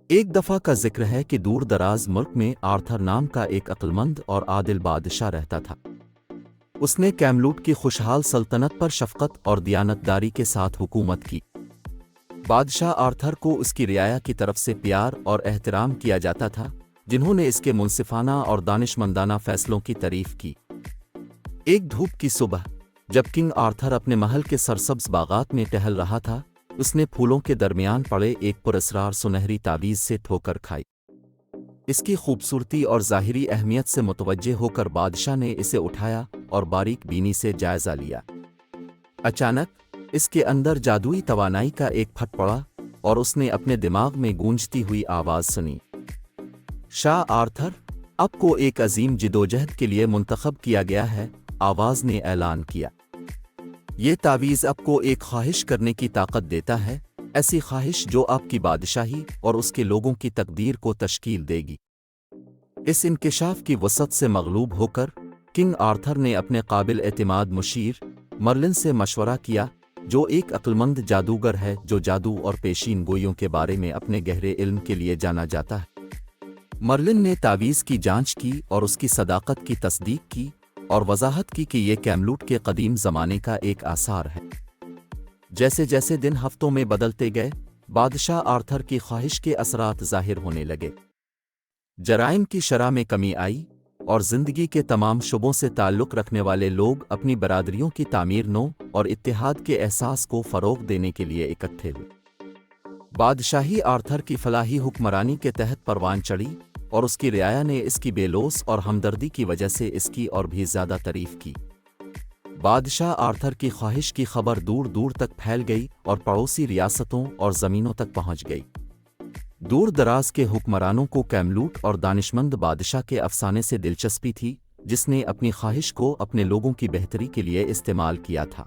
ایک دفعہ کا ذکر ہے کہ دور دراز ملک میں آرتھر نام کا ایک عقلمند اور عادل بادشاہ رہتا تھا۔ اس نے کیملوٹ کی خوشحال سلطنت پر شفقت اور دیانتداری کے ساتھ حکومت کی۔ بادشاہ آرتھر کو اس کی رعایا کی طرف سے پیار اور احترام کیا جاتا تھا، جنہوں نے اس کے منصفانہ اور دانشمندانہ فیصلوں کی تعریف کی۔ ایک دھوپ کی صبح، جب کنگ آرتھر اپنے محل کے سرسبز باغات میں ٹہل رہا تھا، اس نے پھولوں کے درمیان پڑے ایک پراسرار سنہری تعویذ سے ٹھوکر کھائی۔ اس کی خوبصورتی اور ظاہری اہمیت سے متوجہ ہو کر بادشاہ نے اسے اٹھایا اور باریک بینی سے جائزہ لیا۔ اچانک اس کے اندر جادوئی توانائی کا ایک پھٹ پڑا اور اس نے اپنے دماغ میں گونجتی ہوئی آواز سنی، شاہ آرتھر، اب کو ایک عظیم جدوجہد کے لیے منتخب کیا گیا ہے۔ آواز نے اعلان کیا، یہ تعویذ آپ کو ایک خواہش کرنے کی طاقت دیتا ہے، ایسی خواہش جو آپ کی بادشاہی اور اس کے لوگوں کی تقدیر کو تشکیل دے گی۔ اس انکشاف کی وسعت سے مغلوب ہو کر کنگ آرتھر نے اپنے قابل اعتماد مشیر مرلن سے مشورہ کیا، جو ایک عقلمند جادوگر ہے جو جادو اور پیشین گوئیوں کے بارے میں اپنے گہرے علم کے لیے جانا جاتا ہے۔ مرلن نے تعویذ کی جانچ کی اور اس کی صداقت کی تصدیق کی اور وضاحت کی کہ یہ کیملوٹ کے قدیم زمانے کا ایک آثار ہے۔ جیسے جیسے دن ہفتوں میں بدلتے گئے، بادشاہ آرتھر کی خواہش کے اثرات ظاہر ہونے لگے۔ جرائم کی شرح میں کمی آئی اور زندگی کے تمام شعبوں سے تعلق رکھنے والے لوگ اپنی برادریوں کی تعمیر نو اور اتحاد کے احساس کو فروغ دینے کے لیے اکٹھے ہوئے۔ بادشاہی آرتھر کی فلاحی حکمرانی کے تحت پروان چڑھی اور اس کی رعایا نے اس کی بے لوث اور ہمدردی کی وجہ سے اس کی اور بھی زیادہ تعریف کی۔ بادشاہ آرتھر کی خواہش کی خبر دور دور تک پھیل گئی اور پڑوسی ریاستوں اور زمینوں تک پہنچ گئی۔ دور دراز کے حکمرانوں کو کیملوٹ اور دانشمند بادشاہ کے افسانے سے دلچسپی تھی، جس نے اپنی خواہش کو اپنے لوگوں کی بہتری کے لیے استعمال کیا تھا۔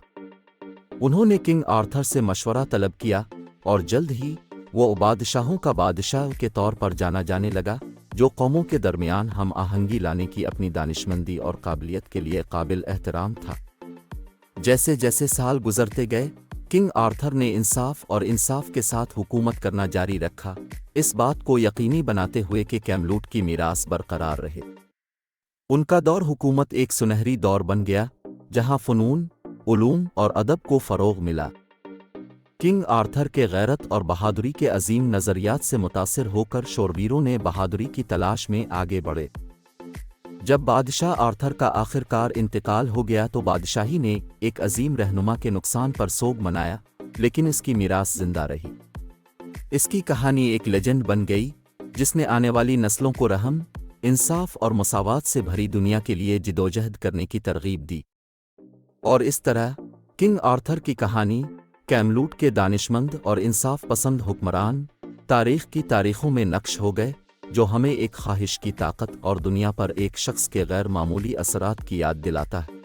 انہوں نے کنگ آرتھر سے مشورہ طلب کیا اور جلد ہی وہ بادشاہوں کا بادشاہ کے طور پر جانا جانے لگا، جو قوموں کے درمیان ہم آہنگی لانے کی اپنی دانشمندی اور قابلیت کے لیے قابل احترام تھا۔ جیسے جیسے سال گزرتے گئے، کنگ آرتھر نے انصاف کے ساتھ حکومت کرنا جاری رکھا، اس بات کو یقینی بناتے ہوئے کہ کیملوٹ کی میراث برقرار رہے۔ ان کا دور حکومت ایک سنہری دور بن گیا، جہاں فنون، علوم اور ادب کو فروغ ملا۔ کنگ آرتھر کے غیرت اور بہادری کے عظیم نظریات سے متاثر ہو کر شوربیروں نے بہادری کی تلاش میں آگے بڑھے۔ جب بادشاہ آرتھر کا آخرکار انتقال ہو گیا تو بادشاہی نے ایک عظیم رہنما کے نقصان پر سوگ منایا، لیکن اس کی میراث زندہ رہی۔ اس کی کہانی ایک لیجنڈ بن گئی، جس نے آنے والی نسلوں کو رحم، انصاف اور مساوات سے بھری دنیا کے لیے جدوجہد کرنے کی ترغیب دی۔ اور اس طرح کنگ آرتھر کی کہانی، کیملوٹ کے دانشمند اور انصاف پسند حکمران، تاریخ کی تاریخوں میں نقش ہو گئے، جو ہمیں ایک خواہش کی طاقت اور دنیا پر ایک شخص کے غیر معمولی اثرات کی یاد دلاتا ہے۔